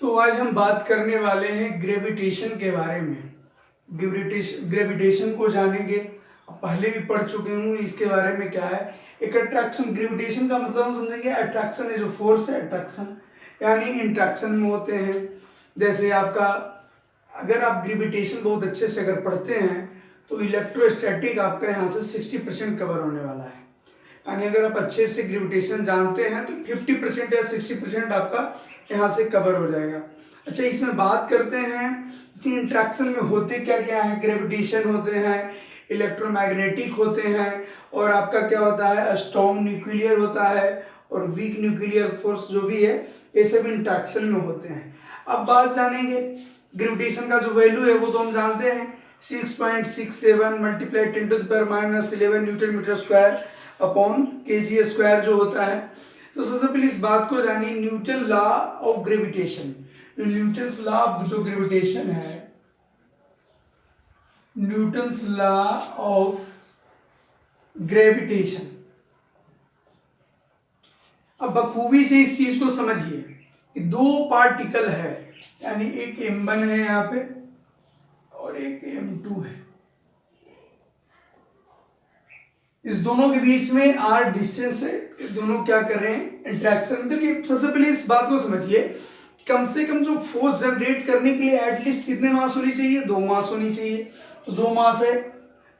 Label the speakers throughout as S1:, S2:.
S1: तो आज हम बात करने वाले हैं ग्रेविटेशन के बारे में। ग्रेविटेशन को जानेंगे, पहले भी पढ़ चुके हूँ इसके बारे में। क्या है एक अट्रैक्शन? ग्रेविटेशन का मतलब हम समझेंगे अट्रैक्शन है, जो फोर्स है अट्रैक्शन, यानी इंट्रैक्शन में होते हैं। जैसे आपका अगर आप ग्रेविटेशन बहुत अच्छे से अगर पढ़ते हैं तो इलेक्ट्रोस्टैटिक आपका यहाँ से 60% कवर होने वाला है। यानी अगर आप अच्छे से ग्रेविटेशन जानते हैं तो 50% या 60% आपका यहाँ से कवर हो जाएगा। अच्छा, इसमें बात करते हैं इसी इंट्रैक्शन में होते क्या क्या है। ग्रेविटेशन होते हैं, इलेक्ट्रोमैग्नेटिक होते हैं, और आपका क्या होता है स्ट्रॉन्ग न्यूक्लियर होता है, और वीक न्यूक्लियर फोर्स जो भी है ये सब इंट्रैक्शन में होते हैं। अब बात जानेंगे ग्रेविटेशन का जो वैल्यू है वो तो हम जानते हैं 6.67 multiply 10⁻⁻11 newton metre square upon kg square जो होता है। तो सबसे पहले इस बात को जानिए, Newton law of gravitation. Newton's law of जो ग्रेविटेशन है, न्यूटन्स लॉ ऑफ ग्रेविटेशन। अब बखूबी से इस चीज को समझिए कि दो पार्टिकल है, यानी एक m1 है यहाँ पे और एक m2 है। इस दोनों के बीच में r डिस्टेंस है, दोनों क्या कर रहे हैं इंट्रैक्शन। देखिए सबसे पहले इस बात को समझिए, कम से कम जो फोर्स जनरेट करने के लिए एटलीस्ट कितने मास होनी चाहिए? 2 मास होनी चाहिए। तो 2 मास है,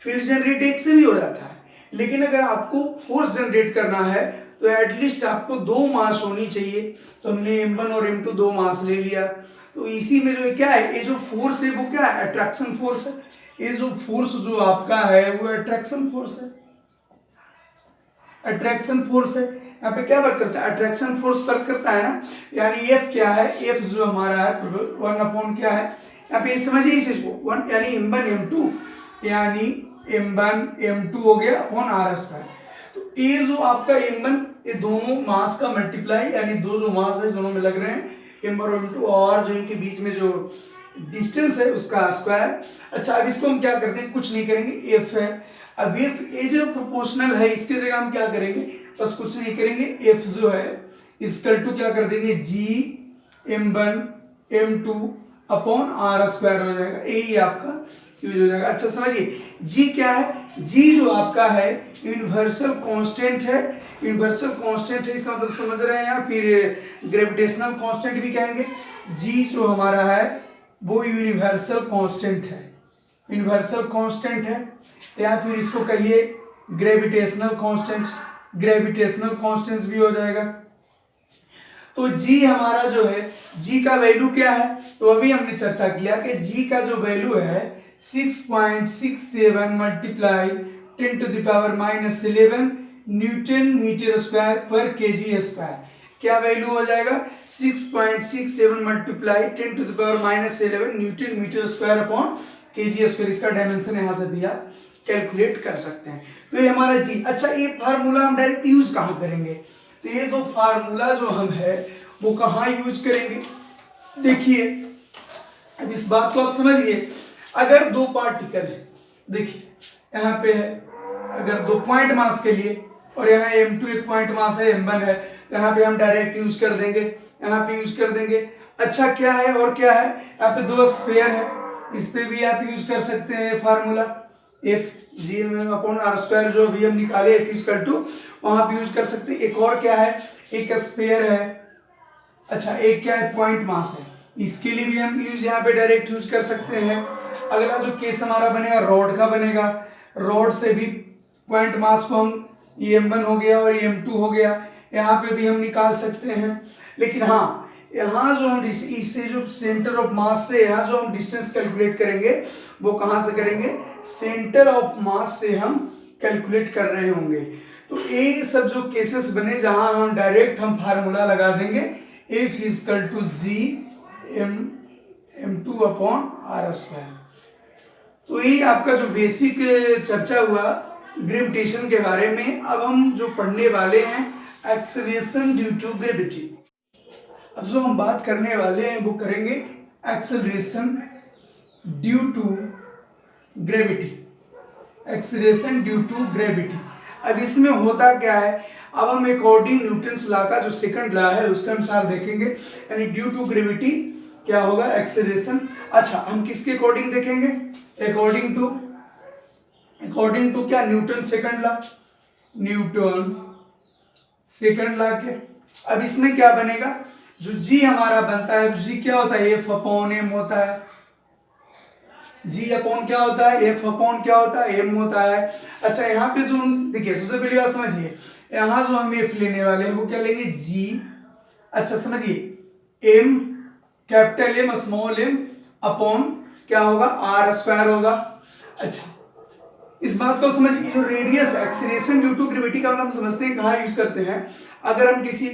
S1: फील्ड जनरेट एक से भी हो जाता है, लेकिन अगर आपको फोर्स जनरेट करना है तो एटलीस्ट आपको 2 मास होनी चाहिए। तो हमने m1 और m2 2 मास ले लिया। तो इसी में जो क्या है, ये जो फोर्स है वो क्या है अट्रैक्शन फोर्स है। ये जो फोर्स जो आपका है वो अट्रैक्शन फोर्स है, अट्रैक्शन फोर्स है। यहाँ पे क्या वर्क करता है? अट्रैक्शन फोर्स वर्क करता है ना। यानी F क्या है? F जो हमारा है 1 अपॉन क्या है, यहाँ पे समझिए इस चीज को 1 यानी m1 m2 यानी m1 m2 हो गया अपॉन r स्क्वायर। तो ये जो आपका m1 ये दोनों मास का मल्टीप्लाई, यानी दो जो मास है दोनों में लग रहे हैं m1 और m2, और जो इनके बीच में जो डिस्टेंस है उसका स्क्वायर। अच्छा, अब इसको हम क्या करते हैं, कुछ नहीं करेंगे, F है। अब ये जो प्रोपोर्शनल है इसके जगह हम क्या करेंगे, बस कुछ नहीं करेंगे, F जो है इसकल टू क्या कर देंगे G m1 m2 upon r square हो जाएगा। यही आपका यूज हो जाएगा। अच्छा समझिए, G क्या है? G जो आपका है यूनिवर्सल कांस्टेंट है। यूनिवर्सल कांस्टेंट है इसका मतलब समझ रहे हैं, या फिर ग्रेविटेशनल कांस्टेंट भी कहेंगे। G जो हमारा है वो यूनिवर्सल कांस्टेंट है, यूनिवर्सल कांस्टेंट है, या फिर इसको कहिए ग्रेविटेशनल कांस्टेंट। ग्रेविटेशनल कांस्टेंट भी हो जाएगा। तो G हमारा जो है, G का वैल्यू क्या है? तो अभी हमने चर्चा किया कि G का जो वैल्यू है 6.67 मल्टीप्लाई 10⁻⁻11 न्यूटन मीटर स्क्वायर पर kg स्क्वायर। क्या वैल्यू हो जाएगा? 6.67 multiply 10⁻⁻11 newton metre square upon kg square. इसका डायमेंशन यहां से दिया, कैलकुलेट कर सकते हैं। तो ये हमारा G। अच्छा, ये फार्मूला हम डायरेक्ट यूज कहां करेंगे? तो ये जो फार्मूला जो हम है वो कहां यूज करेंगे? देखिए अब इस बात को आप समझिए, अगर दो पार्टिकल है, देखिए यहाँ पे है, अगर 2 पॉइंट मास के लिए, और यहाँ m2 एक पॉइंट मास है, m1 है, यहाँ पे हम डायरेक्ट यूज कर देंगे, यहाँ पे यूज कर देंगे। अच्छा क्या है और क्या है, यहाँ पे 2 स्फीयर है, इस पे भी आप यूज कर सकते हैं formula F G upon r square जो भी हम निकाले F इक्वल टू, वहां पे यूज कर सकते हैं। एक और क्या है, एक स्फीयर है। अच्छा, एक क्या है पॉइंट मास है, इसके लिए भी हम यूज यहाँ पे डायरेक्ट यूज कर सकते हैं। अगला जो केस हमारा बनेगा रॉड का बनेगा, रॉड से भी पॉइंट मास को हम m1 हो गया और m2 हो गया, यहाँ पे भी हम निकाल सकते हैं। लेकिन हाँ, यहाँ जो हम इससे जो सेंटर ऑफ मास से यहाँ जो हम डिस्टेंस कैलकुलेट करेंगे वो कहाँ से करेंगे? सेंटर ऑफ मास से हम कैलकुलेट कर रहे होंगे। तो ये सब जो केसेस बने जहां हम डायरेक्ट हम फार्मूला लगा देंगे F equal to G m2 upon r square. तो ये आपका जो बेसिक चर्चा हुआ ग्रेविटेशन के बारे में। अब हम जो पढ़ने वाले हैं एक्सेलरेशन ड्यू टू ग्रेविटी। अब जो हम बात करने वाले हैं वो करेंगे acceleration due to gravity. Acceleration due to gravity. अब इसमें होता क्या है, अब हम अकॉर्डिंग न्यूटन्स लॉ का जो सेकंड लॉ है उसके अनुसार देखेंगे, यानी ड्यू टू ग्रेविटी क्या होगा, एक्सेलरेशन। अच्छा, हम किसके अकॉर्डिंग देखेंगे, अकॉर्डिंग टू क्या, Newton second law, Newton second law के। अब इसमें क्या बनेगा, जो जी हमारा बनता है, जी क्या होता है, एफ अपॉन एम होता है, जी अपॉन क्या होता है, एफ अपॉन क्या होता है, एम होता है। अच्छा, यहाँ पे जो देखिए सबसे पहली बात समझिए, यहाँ जो हम एफ लेने वाले हैं वो क्या लेंगे, जी। अच्छा समझिए, M capital M small M upon क्या होगा, आर स्क्वायर होगा। अच्छा, इस बात को समझिए, जो radius acceleration due to gravity का मतलब समझते हैं कहाँ यूज करते हैं, अगर हम किसी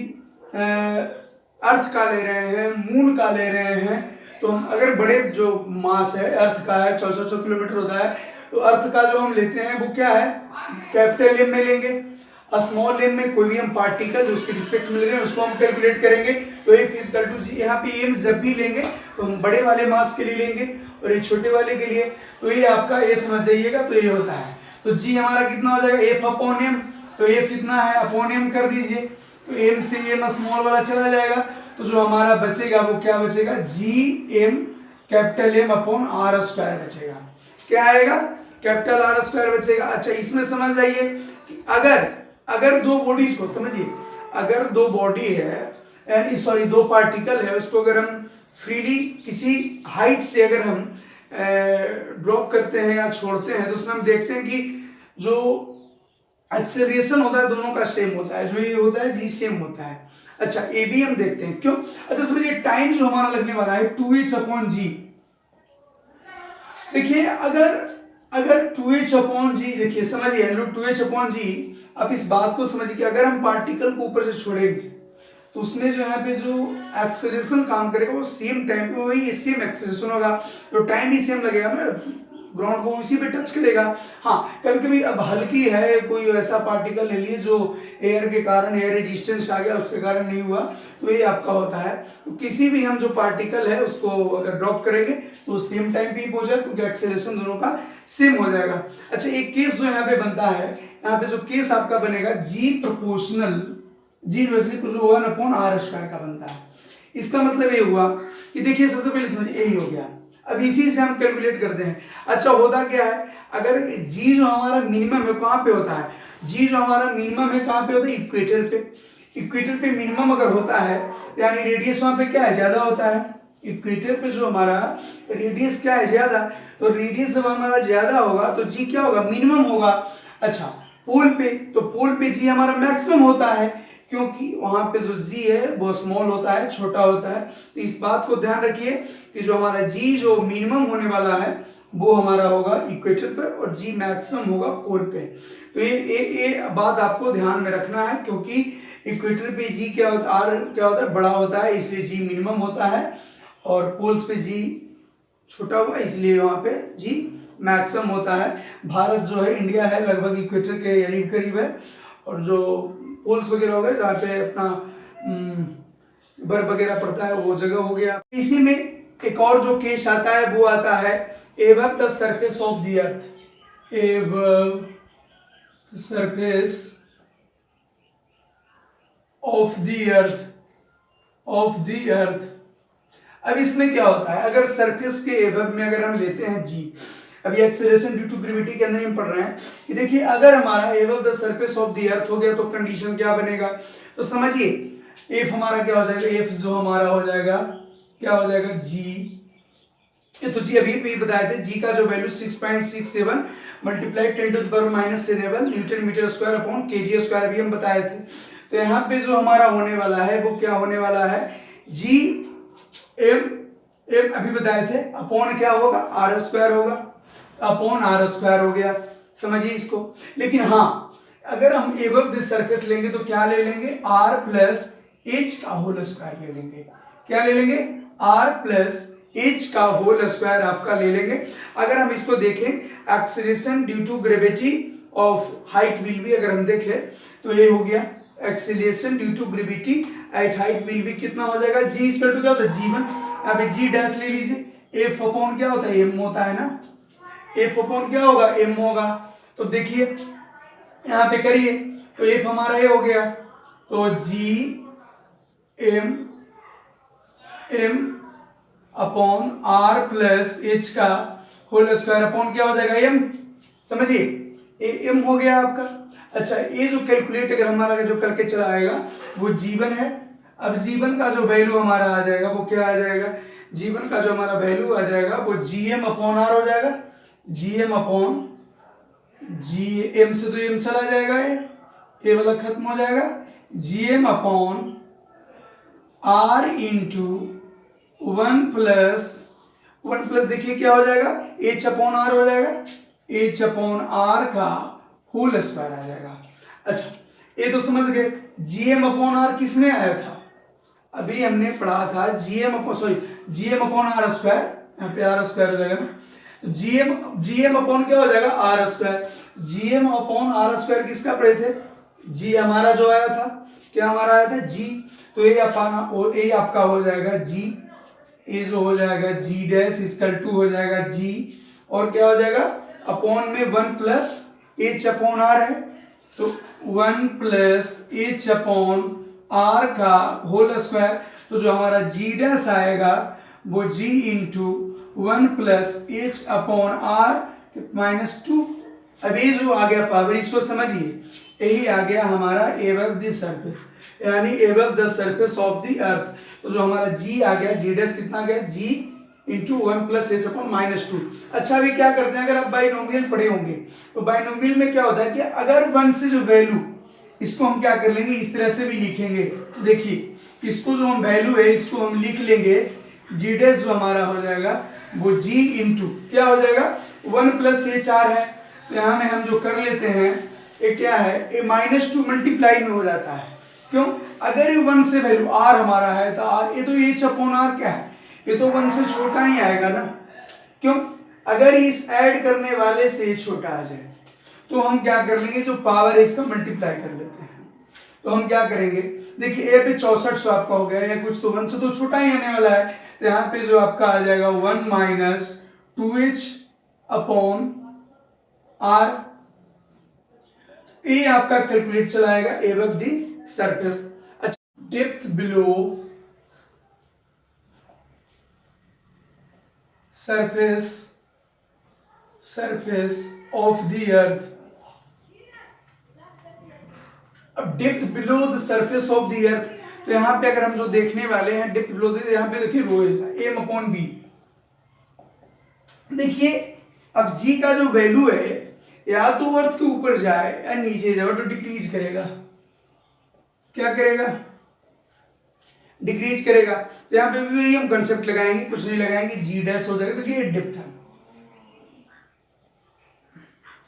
S1: अर्थ का ले रहे हैं, मून का ले रहे हैं, तो हम अगर बड़े जो मास है अर्थ का है 400 किलोमीटर होता है, तो अर्थ का जो हम लेते हैं वो क्या है, कैपिटल एम में लेंगे, और स्मॉल एम में कोई भी हम पार्टिकल उसके रिस्पेक्ट में ले रहे हैं उसको हम कैलकुलेट करेंगे, तो एफ इक्वल टू जी। यहाँ पे एम जब भी लेंगे तो हम बड़े वाले मास के लिए लेंगे और एक छोटे वाले के लिए, तो ये आपका ए समझ जाइएगा, तो ये होता है। तो जी हमारा कितना हो जाएगा, एफ अपॉन एम, तो एफ इतना है, अपॉन एम कर दीजिए, तो एम से एम स्मॉल वाला चला जाएगा, तो जो हमारा बचेगा वो क्या बचेगा, G M capital M upon are square बचेगा। क्या आएगा, कैपिटल आर स्क्वायर बचेगा। अच्छा, इसमें समझ आइए कि अगर दो बॉडीज को समझिए, अगर दो बॉडी है, सॉरी दो पार्टिकल है, उसको अगर हम फ्रीली किसी हाइट से अगर हम ड्रॉप करते हैं या छोड़ते हैं, तो उसमें हम देखते हैं कि जो एक्सेलरेशन होता है दोनों का सेम होता है, जो ये होता है जी सेम होता है। अच्छा, ए बी हम देखते हैं, क्यों, अच्छा समझिए, टाइम जो हमारा लगने वाला है 2h अपॉन जी। देखिए अगर 2h अपॉन जी, देखिए समझिए 2h अपॉन जी, आप इस बात को समझिए कि अगर हम पार्टिकल को ऊपर से छोड़ेंगे तो उसमें जो यहाँ पे जो एक्सेलरेशन काम करेगा वो सेम टाइम पे वही सेम एक्सेलरेशन होगा, तो टाइम भी सेम लगेगा ना, ग्राउंड को उसी पे टच करेगा। हाँ, कभी कभी अब हल्की है, कोई ऐसा पार्टिकल ले लिए जो एयर के कारण, एयर रेजिस्टेंस आ गया उसके कारण नहीं हुआ, तो ये आपका होता है। तो किसी भी हम जो पार्टिकल है उसको अगर ड्रॉप करेंगे तो सेम टाइम पे ही पहुंचेगा, क्योंकि एक्सेलरेशन दोनों का सेम हो जाएगा। अच्छा, एक केस जो यहाँ पे बनता है, यहाँ पे जो केस आपका बनेगा g proportional, g one upon are square का बनता है। इसका मतलब ये हुआ कि देखिए सबसे पहले समझिए यही हो गया, अब इसी से हम कैलकुलेट करते हैं। अच्छा, होता क्या है, अगर जी जो हमारा मिनिमम है कहाँ पे होता है, जी जो हमारा मिनिमम है कहाँ पे होता है, इक्वेटर पे। इक्वेटर पे मिनिमम अगर होता है यानी रेडियस वहां पे क्या है, ज्यादा होता है। इक्वेटर पे जो हमारा रेडियस क्या है, ज्यादा, तो रेडियस जब हमारा ज्यादा होगा तो जी क्या होगा, मिनिमम होगा। अच्छा, पोल पे, तो पोल पे जी हमारा मैक्सिमम होता है, क्योंकि वहां पे जो जी है वो स्मॉल होता है, छोटा होता है। तो इस बात को ध्यान रखिए कि जो हमारा जी जो मिनिमम होने वाला है वो हमारा होगा इक्वेटर पर और जी मैक्सिमम होगा पोल पे। तो ये बात आपको ध्यान में रखना है, क्योंकि इक्वेटर पे जी क्या होता है, आर क्या होता है, बड़ा होता है, इसलिए जी मिनिमम होता है, और पोल्स पे जी छोटा हुआ इसलिए वहां पे जी मैक्सिमम होता है। भारत जो है, इंडिया है, लगभग इक्वेटर के करीब करीब है, और जो पोल्स वगैरह हो गए जहाँ पे अपना बर्फ वगैरह पड़ता है वो जगह हो गया। इसी में एक और जो केस आता है वो आता है above the surface of the earth, above surface of the earth, of the earth. अब इसमें क्या होता है, अगर सरफेस के एबव में अगर हम लेते हैं जी, अभी एक्सेलरेशन ड्यू टू ग्रेविटी के अंदर हम पढ़ रहे हैं कि देखिए अगर हमारा above the surface of the अर्थ हो गया तो कंडीशन क्या बनेगा, तो समझिए एफ हमारा क्या हो जाएगा, एफ जो हमारा हो जाएगा क्या हो जाएगा, जी। ये तो जी अभी भी बताए थे, जी का जो value 6.67 multiply 10⁻⁷ newton metre square upon kg square भी हम बताए थे। तो यहाँ पे जो हमारा होने वाला है वो क्या होने वाला है, जी एम एम अभी बताए थे, अपॉन क्या होगा, आर स्क्वायर होगा, अपॉन आर स्क्वायर हो गया, समझिए इसको। लेकिन हाँ, अगर हम एबव दिस सरफेस लेंगे तो क्या ले लेंगे, आर प्लस एच का होल स्क्वायर ले लेंगे। क्या ले लेंगे, आर प्लस एच का होल स्क्वायर आपका ले लेंगे। अगर हम इसको देखें, acceleration due to gravity of height will be, अगर हम देखें तो ये हो गया acceleration due to gravity at height will be कितना हो जाएगा, जी इक्वल टू क्या होता है, जी1। यहाँ पे जी डैश ले लीजिए, एफ अपॉन क्या होता है, एम होता है ना, एफ अपॉन क्या होगा, एम होगा। तो देखिए यहाँ पे करिए, तो एफ हमारा ये हो गया, तो G M M upon R plus H का होल स्क्वायर अपॉन क्या हो जाएगा एम, समझिए एम हो गया आपका। अच्छा ये जो कैलकुलेट अगर हमारा जो करके चला आएगा वो जीवन है। अब जीवन का जो वैल्यू हमारा आ जाएगा वो क्या आ जाएगा, जीवन का जो हमारा वैल्यू आ जाएगा वो जी एम अपॉन आर हो जाएगा, G M upon G M से तो एम चला जाएगा, ये वाला खत्म हो जाएगा, G M upon R into one plus देखिए क्या हो जाएगा एच अपॉन आर हो जाएगा, एच अपॉन आर का होल स्क्वायर आ जाएगा। अच्छा ये तो समझ गए, जीएम अपॉन आर किस में आया था, अभी हमने पढ़ा था GM upon GM upon are square, यहाँ पे आर स्क्वायर हो जाएगा ना, तो जीएम अपॉन क्या हो जाएगा are square, GM upon are square किसका पढ़े थे, जी हमारा जो आया था, क्या हमारा आया था जी, तो ये आपका हो जाएगा जी, ये जो हो जाएगा जी डैश इसकल टू हो जाएगा जी, और क्या हो जाएगा अपॉन में one plus h upon r है, तो one plus h upon are का होल स्क्वायर, तो जो हमारा जी डैश आएगा वो g into one plus h upon r minus two. अब ये जो आ गया पावर इसको समझिए, यही आ गया हमारा एबव द सरफेस, यानी above the surface of the earth, तो जो हमारा जी आ गया जी डैश कितना आ गया g into one plus h upon minus two. अच्छा अभी क्या करते हैं, अगर आप बाइनोमियल पढ़े होंगे तो बाइनोमियल में क्या होता है कि अगर वन से जो वैल्यू, इसको हम क्या कर लेंगे इस तरह से भी लिखेंगे, देखिए इसको जो हम वैल्यू है इसको हम लिख लेंगे जी डैश जो हमारा हो जाएगा वो जी इंटू क्या हो जाएगा वन प्लस एच आर है, तो यहाँ में हम जो कर लेते हैं ये क्या है ये माइनस टू मल्टीप्लाई में हो जाता है, क्यों, अगर ये वन से वैल्यू आर हमारा है तो आर, ये तो एच अपॉन आर क्या है, ये तो वन से छोटा ही आएगा ना, क्यों, अगर इस ऐड करने वाले से छोटा आ जाए तो हम क्या कर लेंगे जो पावर है इसका मल्टीप्लाई कर लेते हैं, तो हम क्या करेंगे देखिए ए पे 6400 आपका हो गया या कुछ, तो वन से तो छोटा ही आने वाला है, तो यहाँ पे जो आपका आ जाएगा one minus two h upon r, ये आपका कैलकुलेट चलाएगा एबव द सरफेस। अच्छा depth below surface of the earth, अब depth below the surface of the earth, तो यहां पे अगर हम जो देखने वाले हैं डेप्थ बिलो द, यहां पे देखिए रो एम अपॉन बी, देखिए अब जी का जो वैल्यू है या तो अर्थ के ऊपर जाए या नीचे जाए तो डिक्रीज करेगा, क्या करेगा डिक्रीज करेगा, तो यहाँ पे भी हम कंसेप्ट लगाएंगे, कुछ नहीं लगाएंगे, जी डैश हो जाएगा, तो ये डेप्थ है,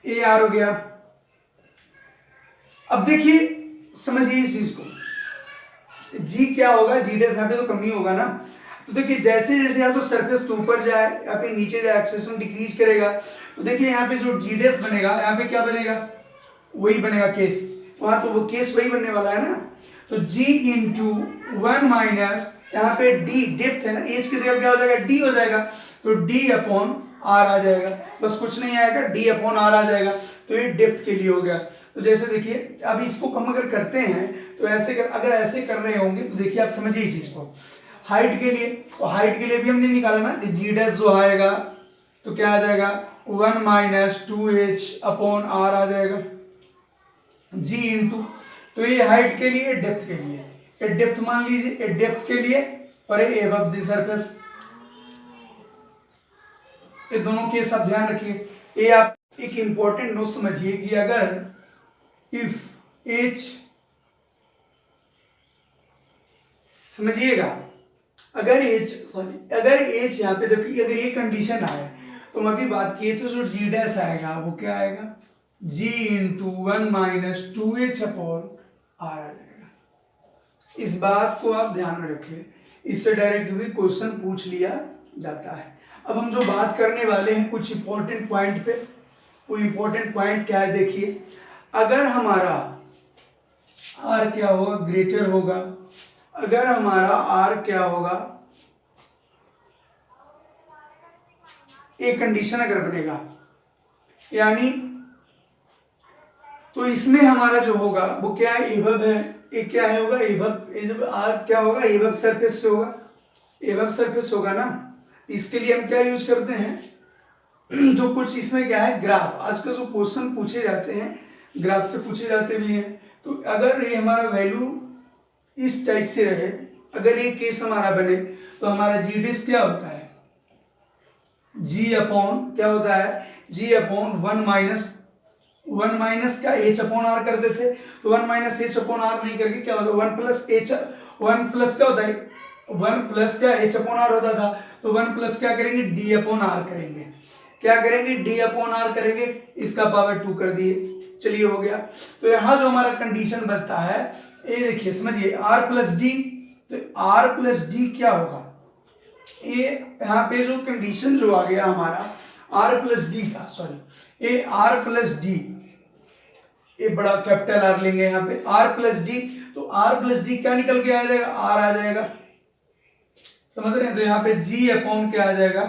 S1: ए आर हो गया। अब देखिए समझिए इस चीज को, जी क्या होगा जी डैश यहाँ पे तो कम ही होगा ना, तो देखिए जैसे जैसे या तो सरफेस के ऊपर जाए या फिर नीचे जाए एक्सेलेरेशन डिक्रीज करेगा, तो देखिए यहाँ पे जो जी डैश बनेगा यहाँ पे क्या बनेगा वही बनेगा केस, वहां तो वो केस वही बनने वाला है ना, तो g इंटू वन माइनस यहाँ पे d डेप्थ है ना, h की जगह क्या हो जाएगा d हो जाएगा, तो d अपॉन r आ जाएगा, बस कुछ नहीं आएगा d अपॉन r आ जाएगा, तो ये डेप्थ के लिए हो गया। तो जैसे देखिए अब इसको हम अगर करते हैं तो ऐसे अगर ऐसे कर रहे होंगे तो देखिए आप समझिए इस चीज को, हाइट के लिए, तो हाइट के लिए भी हमने निकाला ना कि जी डैश जो आएगा तो क्या आ जाएगा one minus two h upon r आ जाएगा जी इंटू, तो ये हाइट के लिए डेप्थ के लिए, ये डेप्थ मान लीजिए ये डेप्थ के लिए और ये अबव द सरफेस, ये दोनों केस आप ध्यान रखिए। ये आप एक इंपॉर्टेंट नोट समझिए कि अगर इफ एच, समझिएगा अगर एच यहाँ पे देखिए अगर ये कंडीशन आए तो हम अभी बात किए थे जो जी डैश आएगा वो क्या आएगा g into one minus two h upon r आ जाएगा, इस बात को आप ध्यान में रखिए, इससे डायरेक्ट भी क्वेश्चन पूछ लिया जाता है। अब हम जो बात करने वाले हैं कुछ इंपॉर्टेंट पॉइंट पे, वो इंपॉर्टेंट पॉइंट क्या है देखिए, अगर हमारा आर क्या होगा ग्रेटर होगा, अगर हमारा आर क्या होगा एक कंडीशन अगर बनेगा, यानी तो इसमें हमारा जो होगा वो क्या है, एबव है, ये क्या है होगा एबव, आर क्या होगा, एबव सरफेस से होगा, एबव सरफेस होगा ना। इसके लिए हम क्या यूज करते हैं जो कुछ इसमें क्या है ग्राफ, आजकल जो क्वेश्चन पूछे जाते हैं ग्राफ से पूछे जाते भी हैं। तो अगर ये हमारा वैल्यू इस टाइप से रहे, अगर ये केस हमारा बने तो हमारा जी डिस क्या होता है, जी अपॉन क्या होता है, जी अपॉन वन माइनस क्या एच अपॉन आर करते थे, तो one minus H upon R नहीं करके क्या होता है वन प्लस क्या होता है, वन प्लस क्या एच अपॉन आर होता था, तो वन प्लस क्या करेंगे डी अपॉन आर करेंगे, क्या करेंगे डी अपॉन आर करेंगे, इसका पावर 2 कर दिए। चलिए हो गया। तो यहां जो हमारा कंडीशन बचता है ये देखिए समझिए आर प्लस डी, तो आर प्लस डी क्या होगा, ये यहाँ पे जो कंडीशन जो आ गया हमारा आर प्लस डी का, सॉरी ये आर प्लस डी, ये बड़ा कैपिटल आर लेंगे यहाँ पे आर प्लस डी, तो आर प्लस डी क्या निकल के आ जाएगा, आर आ जाएगा, समझ रहे हैं। तो यहाँ पे जी अपॉन क्या आ जाएगा,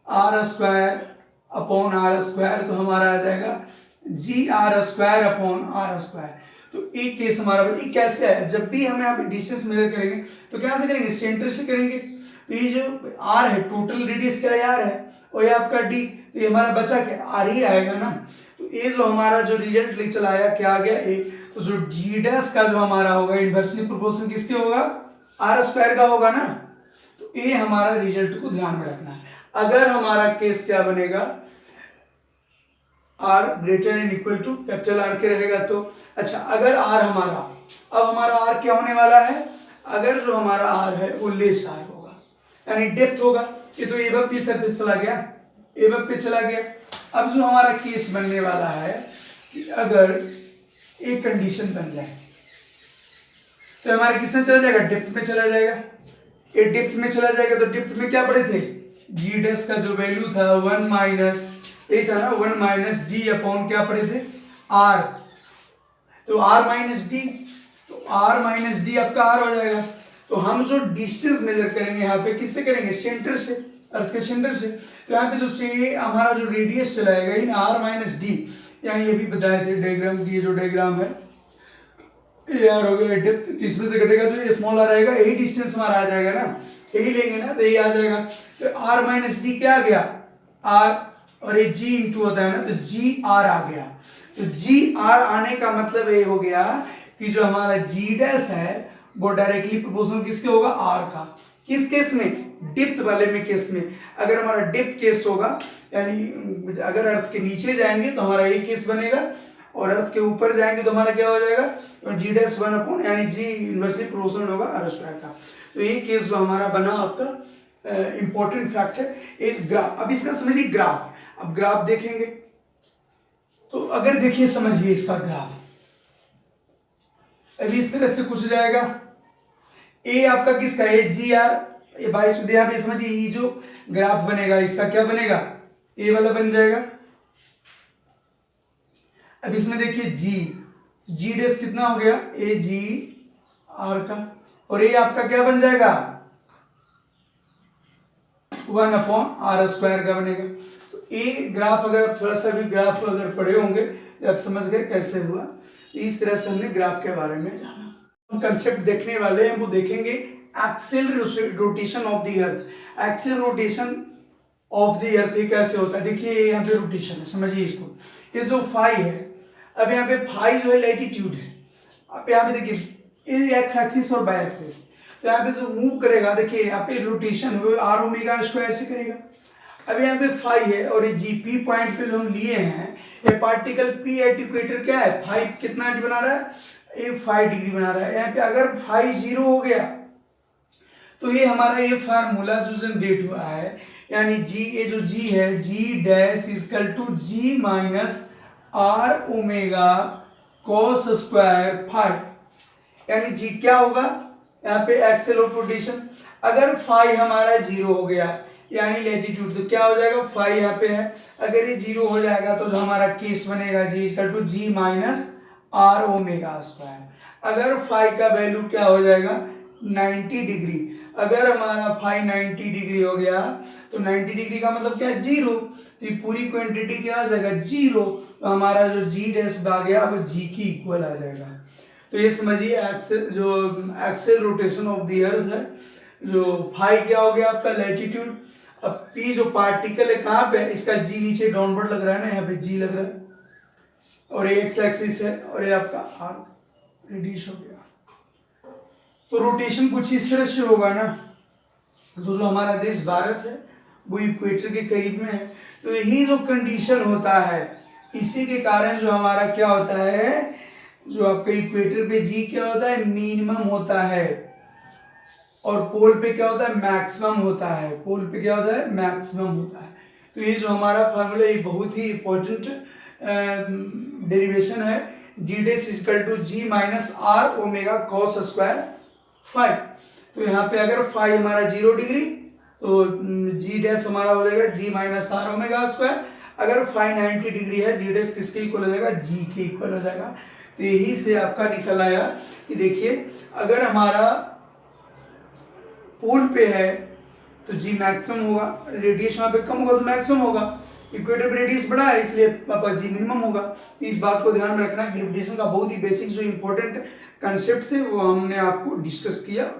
S1: are square upon are square, तो हमारा आ जाएगा g r square upon are square. तो एक केस हमारा ये कैसे है, जब भी हम यहाँ पे डिस्टेंस मेजर करेंगे तो क्या से करेंगे, सेंटर से करेंगे। तो ये जो आर है टोटल रेडियस क्या आर है, और ये आपका डी, तो ये हमारा बचा क्या आर ही आएगा ना। तो ये जो हमारा जो रिजल्ट ले चला आया क्या आ गया ए, तो जो जी डैश का जो हमारा होगा इनवर्सली प्रोपोर्शनल किसके होगा, आर स्क्वायर का होगा ना। तो ये हमारा रिजल्ट को ध्यान में रखना है। अगर हमारा केस क्या बनेगा, R greater and equal to capital R के रहेगा तो अच्छा, अगर आर हमारा, अब हमारा आर क्या होने वाला है, अगर जो हमारा आर है वो लेस आर होगा यानी डेप्थ होगा, ये तो एबव की सरफेस चला गया, एबव पे चला गया। अब जो हमारा केस बनने वाला है कि अगर एक कंडीशन बन जाए तो हमारा किस में चला जाएगा, डेप्थ में चला जाएगा। ये डेप्थ में चला जाएगा तो डेप्थ में क्या पढ़े थे, जी डैश का जो वैल्यू था वन माइनस ये था ना, वन माइनस डी अपॉन क्या पढ़े थे आर, तो आर माइनस डी, तो आर माइनस डी आपका आर हो जाएगा। तो हम जो डिस्टेंस मेजर करेंगे यहाँ पे किससे करेंगे, सेंटर से, अर्थ के सेंटर से। तो यहाँ पे जो से हमारा जो रेडियस चलाएगा इन आर माइनस डी, यानी ये भी बताए थे डायग्राम की, ये जो डायग्राम है ये आर हो गया डेप्थ, इसमें से घटेगा जो ये स्मॉल आर रहेगा, यही डिस्टेंस हमारा आ जाएगा ना, यही लेंगे ना तो यही आ जाएगा। तो आर माइनस डी क्या आ गया आर, और ये जी इंटू होता है ना, तो जी आर आ गया। तो जी आर आने का मतलब ये हो गया कि जो हमारा जी डैश है वो डायरेक्टली प्रोपोर्शनल किसके होगा, आर का। किस केस में, डेप्थ वाले में केस में। अगर हमारा डेप्थ केस होगा यानी अगर अर्थ के नीचे जाएंगे तो हमारा ये केस बनेगा, और अर्थ के ऊपर जाएंगे तो हमारा क्या हो जाएगा, जी डैश वन अपॉन यानी जी इनवर्सली प्रोपोर्शनल होगा आर स्क्वायर का। तो ये केस जो हमारा बना आपका इंपॉर्टेंट फैक्ट है। एक ग्राफ, अब इसका समझिए ग्राफ, अब ग्राफ देखेंगे तो अगर देखिए समझिए इसका ग्राफ अभी इस तरह से कुछ जाएगा, ए आपका किसका है जी आर, ये बाई यहाँ पे समझिए ये जो ग्राफ बनेगा इसका क्या बनेगा, ए वाला बन जाएगा। अब इसमें देखिए जी डैश कितना हो गया, ए जी आर का, और ये आपका क्या बन जाएगा वन अपॉन आर स्क्वायर का बनेगा। तो ए ग्राफ अगर आप थोड़ा सा भी ग्राफ अगर पढ़े होंगे आप समझ गए कैसे हुआ। इस तरह से हमने ग्राफ के बारे में जाना। हम कंसेप्ट देखने वाले हैं वो देखेंगे axial rotation of the earth. Axial rotation of the अर्थ ये कैसे होता है, देखिए यहाँ पे रोटेशन है, समझिए इसको। ये जो फाई है, अब यहाँ पे फाई जो है लैटिट्यूड है, अब यहाँ पे देखिए एक्स एक्सिस और बाय एक्सिस, तो यहाँ पे जो मूव करेगा देखिए यहाँ पे रोटेशन आर ओमेगा स्क्वायर से करेगा। अब यहाँ पे फाई है और ये जी पी पॉइंट पे जो हम लिए हैं ये पार्टिकल पी एट इक्वेटर क्या है, फाइव कितना बना रहा है, ये 5 डिग्री बना रहा है। यहाँ पे अगर फाई 0 हो गया तो ये हमारा ये फार्मूला जो जनरेट हुआ है, यानी जी, ये जो जी है जी dash equal to ji minus are omega cos square phi, यानी जी क्या होगा यहाँ पे एक्सेल ऑफ रोटेशन। अगर फाई हमारा 0 हो गया यानी लैटिट्यूड, तो क्या हो जाएगा फाई यहाँ पे है, अगर ये 0 हो जाएगा तो जो हमारा केस बनेगा g equal to ji minus are omega square. अगर फाई का वैल्यू क्या हो जाएगा 90 डिग्री, अगर हमारा फाई 90 डिग्री हो गया तो 90 डिग्री का मतलब क्या है, जीरो। तो ये पूरी क्वांटिटी क्या हो जाएगा, जीरो। तो हमारा जो जी डैश आ गया वो जी की इक्वल आ जाएगा। तो ये समझिए axial rotation of the earth है। जो फाई क्या हो गया आपका, लैटिट्यूड। अब पी जो पार्टिकल है कहाँ पे है, इसका जी नीचे डाउनवर्ड लग रहा है ना, यहाँ पे जी लग रहा है, और ये एक्स एक्सिस है, और ये आपका आर रेडियस हो गया। तो रोटेशन कुछ इस तरह से होगा ना। तो जो हमारा देश भारत है वो इक्वेटर के करीब में है, तो यही जो कंडीशन होता है, इसी के कारण जो हमारा क्या होता है, जो आपका इक्वेटर पे जी क्या होता है, मिनिमम होता है, और पोल पे क्या होता है, मैक्सिमम होता है। पोल पे क्या होता है, मैक्सिमम होता है। तो ये जो हमारा फार्मूला, ये बहुत ही इंपॉर्टेंट डेरिवेशन है। जी dash equal to ji minus are omega cos square phi. तो यहाँ पे अगर फाई हमारा 0 डिग्री तो जी डैश हमारा हो जाएगा जी माइनस आर ओमेगा स्क्वायर। अगर फाई 90 डिग्री है, जी डैश किसके इक्वल हो जाएगा, जी के इक्वल हो जाएगा। तो यही से आपका निकल आया कि देखिए अगर हमारा पोल पे है तो जी मैक्सिमम होगा, रेडियस वहां पे कम होगा तो मैक्सिमम होगा। इक्वेटर पे रेडियस बड़ा है इसलिए आपका जी मिनिमम होगा। तो इस बात को ध्यान में रखना। ग्रेविटेशन का बहुत ही बेसिक जो इंपॉर्टेंट कंसेप्ट थे वो हमने आपको डिस्कस किया।